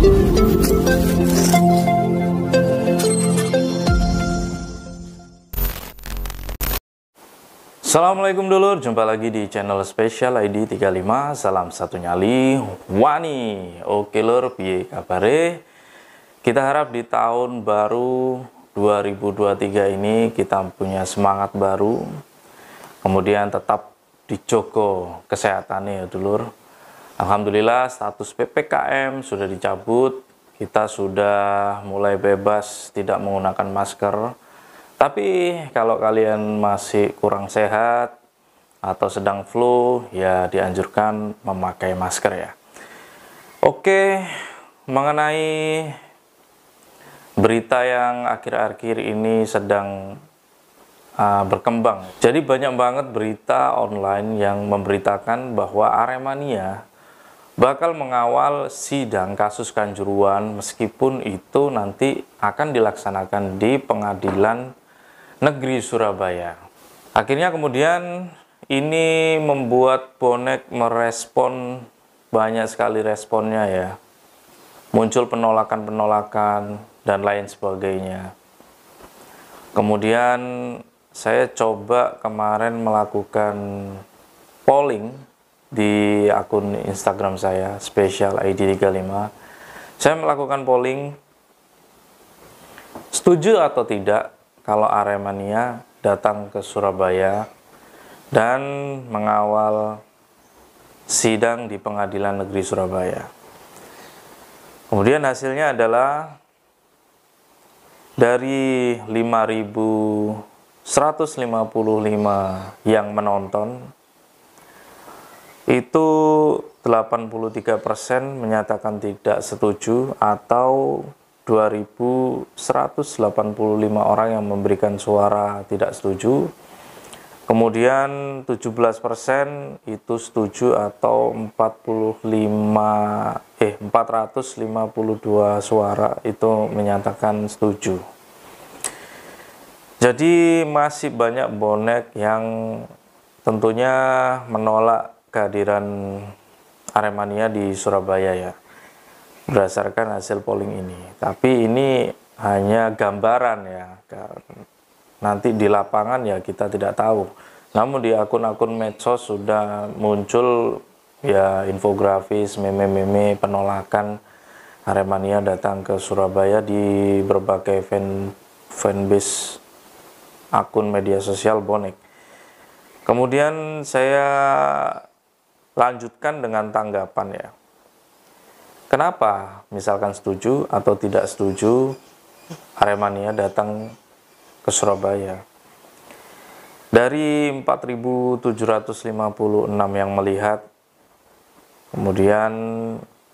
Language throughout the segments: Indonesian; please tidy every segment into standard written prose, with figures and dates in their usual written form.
Assalamualaikum dulur, jumpa lagi di channel Spesial ID 35. Salam satu nyali wani. Oke lur, piye kabare? Kita harap di tahun baru 2023 ini kita punya semangat baru. Kemudian tetap dijogo kesehatannya ya dulur. Alhamdulillah status PPKM sudah dicabut. Kita sudah mulai bebas tidak menggunakan masker. Tapi kalau kalian masih kurang sehat atau sedang flu, ya dianjurkan memakai masker ya. Oke, mengenai berita yang akhir-akhir ini sedang berkembang. Jadi banyak banget berita online yang memberitakan bahwa Aremania bakal mengawal sidang kasus Kanjuruhan meskipun itu nanti akan dilaksanakan di Pengadilan Negeri Surabaya. Akhirnya kemudian ini membuat bonek merespon, banyak sekali responnya ya. Muncul penolakan-penolakan dan lain sebagainya. Kemudian saya coba kemarin melakukan polling di akun Instagram saya, Spesial ID 35. Saya melakukan polling, setuju atau tidak kalau Aremania datang ke Surabaya dan mengawal sidang di Pengadilan Negeri Surabaya. Kemudian hasilnya adalah dari 5.155 yang menonton, itu 83% menyatakan tidak setuju atau 2.185 orang yang memberikan suara tidak setuju. Kemudian 17% itu setuju atau 452 suara itu menyatakan setuju. Jadi masih banyak bonek yang tentunya menolak kehadiran Aremania di Surabaya ya, berdasarkan hasil polling ini. Tapi ini hanya gambaran ya, nanti di lapangan ya kita tidak tahu. Namun di akun-akun medsos sudah muncul ya infografis, meme-meme penolakan Aremania datang ke Surabaya di berbagai fanbase akun media sosial bonek. Kemudian saya lanjutkan dengan tanggapan ya. Kenapa misalkan setuju atau tidak setuju Aremania datang ke Surabaya? Dari 4.756 yang melihat, kemudian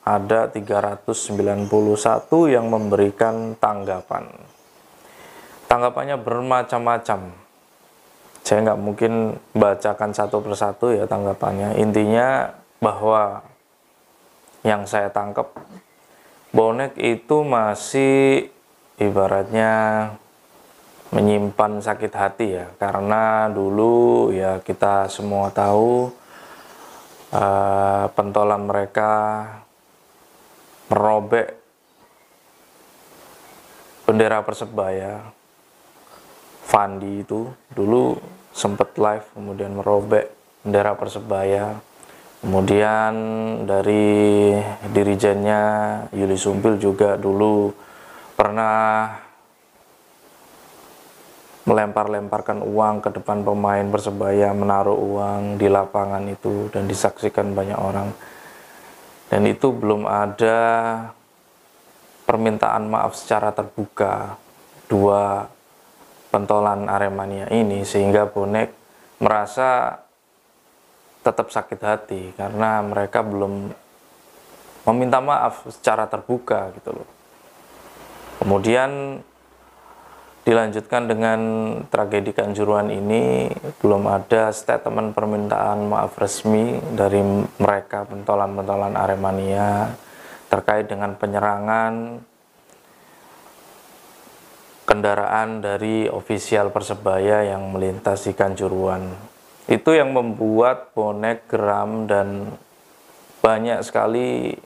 ada 391 yang memberikan tanggapan. Tanggapannya bermacam-macam. Saya nggak mungkin bacakan satu persatu ya tanggapannya. Intinya bahwa yang saya tangkap, bonek itu masih ibaratnya menyimpan sakit hati ya, karena dulu ya kita semua tahu pentolan mereka merobek bendera Persebaya. Fandi itu dulu sempat live kemudian merobek bendera Persebaya. Kemudian dari dirijennya Yuli Sumpil juga dulu pernah melempar-lemparkan uang ke depan pemain Persebaya, menaruh uang di lapangan itu dan disaksikan banyak orang. Dan itu belum ada permintaan maaf secara terbuka dua pentolan Aremania ini, sehingga bonek merasa tetap sakit hati karena mereka belum meminta maaf secara terbuka gitu loh. Kemudian dilanjutkan dengan tragedi Kanjuruhan ini, belum ada statement permintaan maaf resmi dari mereka pentolan-pentolan Aremania terkait dengan penyerangan kendaraan dari ofisial Persebaya yang melintas di Kanjuruhan. Itu yang membuat bonek geram dan banyak sekali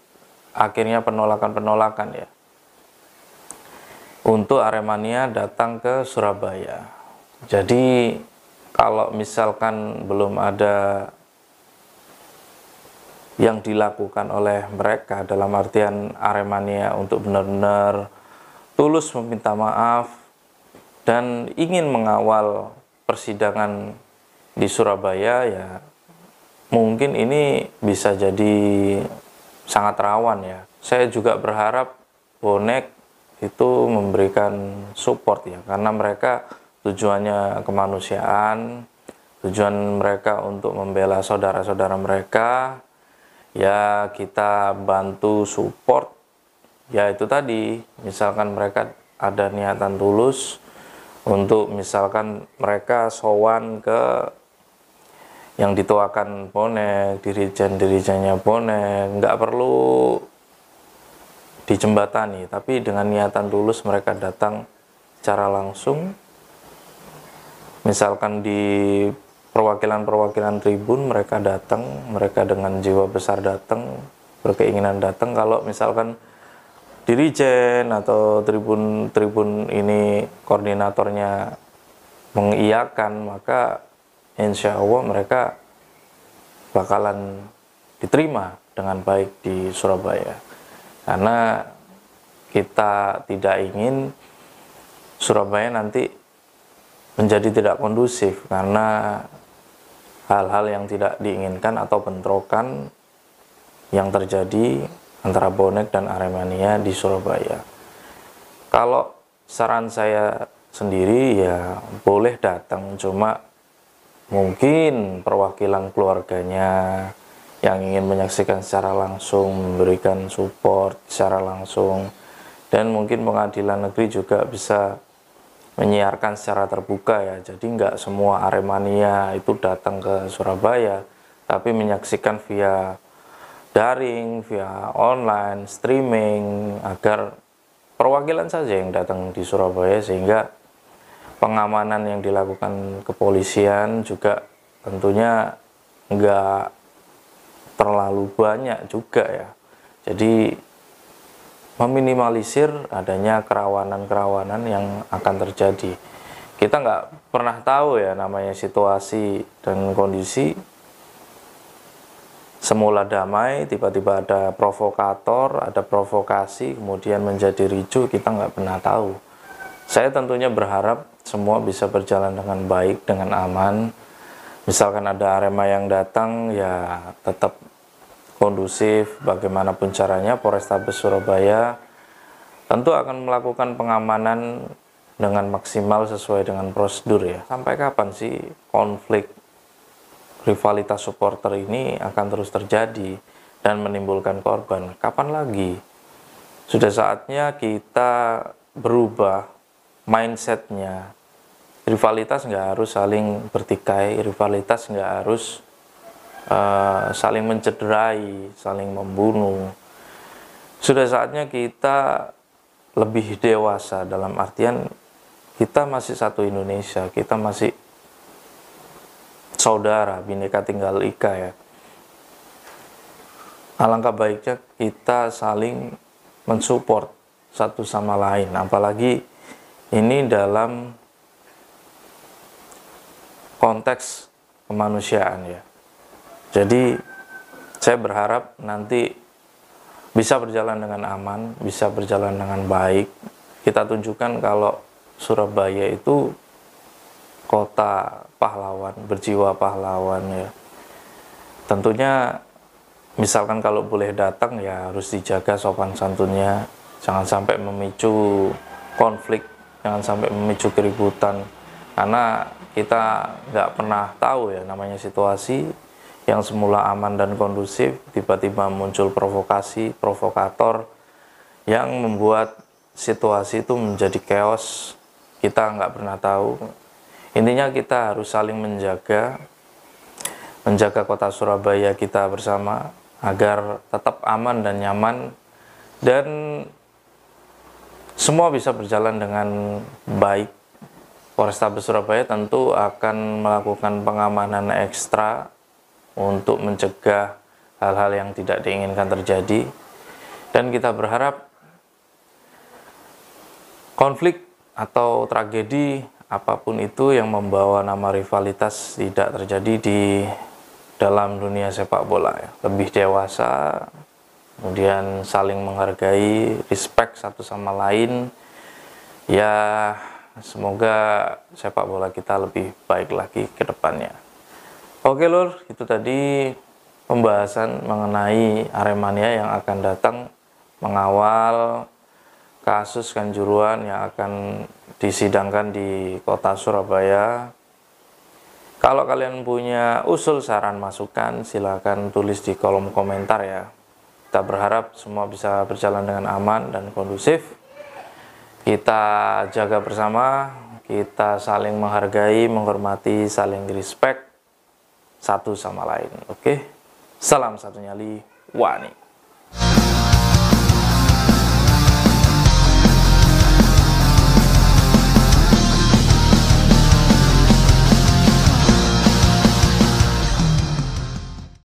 akhirnya penolakan-penolakan ya untuk Aremania datang ke Surabaya. Jadi kalau misalkan belum ada yang dilakukan oleh mereka dalam artian Aremania untuk benar-benar tulus meminta maaf dan ingin mengawal persidangan di Surabaya, ya mungkin ini bisa jadi sangat rawan ya. Saya juga berharap bonek itu memberikan support ya, karena mereka tujuannya kemanusiaan, tujuan mereka untuk membela saudara-saudara mereka. Ya kita bantu support, ya itu tadi, misalkan mereka ada niatan tulus untuk misalkan mereka sowan ke yang dituakan bonek, dirijen-dirijennya bonek, nggak perlu dijembatani, tapi dengan niatan tulus mereka datang secara langsung, misalkan di perwakilan-perwakilan tribun mereka datang, mereka dengan jiwa besar datang, berkeinginan datang. Kalau misalkan dirijen atau tribun ini koordinatornya mengiyakan, maka insya Allah mereka bakalan diterima dengan baik di Surabaya. Karena kita tidak ingin Surabaya nanti menjadi tidak kondusif karena hal-hal yang tidak diinginkan atau bentrokan yang terjadi antara bonek dan Aremania di Surabaya. Kalau saran saya sendiri ya boleh datang, cuma mungkin perwakilan keluarganya yang ingin menyaksikan secara langsung, memberikan support secara langsung, dan mungkin pengadilan negeri juga bisa menyiarkan secara terbuka ya. Jadi nggak semua Aremania itu datang ke Surabaya, tapi menyaksikan via daring, via online, streaming, agar perwakilan saja yang datang di Surabaya, sehingga pengamanan yang dilakukan kepolisian juga tentunya nggak terlalu banyak juga ya. Jadi meminimalisir adanya kerawanan-kerawanan yang akan terjadi. Kita nggak pernah tahu ya namanya situasi dan kondisi. Semula damai, tiba-tiba ada provokator, ada provokasi, kemudian menjadi ricuh, kita nggak pernah tahu. Saya tentunya berharap semua bisa berjalan dengan baik, dengan aman. Misalkan ada Arema yang datang, ya tetap kondusif, bagaimanapun caranya Polrestabes Surabaya tentu akan melakukan pengamanan dengan maksimal sesuai dengan prosedur ya. Sampai kapan sih konflik rivalitas supporter ini akan terus terjadi dan menimbulkan korban? Kapan lagi? Sudah saatnya kita berubah mindsetnya. Rivalitas nggak harus saling bertikai, rivalitas nggak harus saling mencederai, saling membunuh. Sudah saatnya kita lebih dewasa, dalam artian kita masih satu Indonesia, kita masih saudara, Bhinneka Tunggal Ika ya. Alangkah baiknya kita saling mensupport satu sama lain, apalagi ini dalam konteks kemanusiaan ya. Jadi saya berharap nanti bisa berjalan dengan aman, bisa berjalan dengan baik. Kita tunjukkan kalau Surabaya itu kota pahlawan, berjiwa pahlawan ya. Tentunya misalkan kalau boleh datang ya harus dijaga sopan santunnya, jangan sampai memicu konflik, jangan sampai memicu keributan, karena kita nggak pernah tahu ya namanya situasi yang semula aman dan kondusif, tiba-tiba muncul provokasi, provokator yang membuat situasi itu menjadi chaos. Kita nggak pernah tahu. Intinya kita harus saling menjaga kota Surabaya kita bersama agar tetap aman dan nyaman, dan semua bisa berjalan dengan baik. Polrestabes Surabaya tentu akan melakukan pengamanan ekstra untuk mencegah hal-hal yang tidak diinginkan terjadi. Dan kita berharap konflik atau tragedi apapun itu yang membawa nama rivalitas tidak terjadi di dalam dunia sepak bola ya. Lebih dewasa, kemudian saling menghargai, respect satu sama lain. Ya, semoga sepak bola kita lebih baik lagi ke depannya. Oke lur, itu tadi pembahasan mengenai Aremania yang akan datang mengawal kasus Kanjuruhan yang akan disidangkan di kota Surabaya. Kalau kalian punya usul, saran, masukan, silakan tulis di kolom komentar ya. Kita berharap semua bisa berjalan dengan aman dan kondusif. Kita jaga bersama, kita saling menghargai, menghormati, saling respect satu sama lain. Oke? Salam satu nyali, Wani.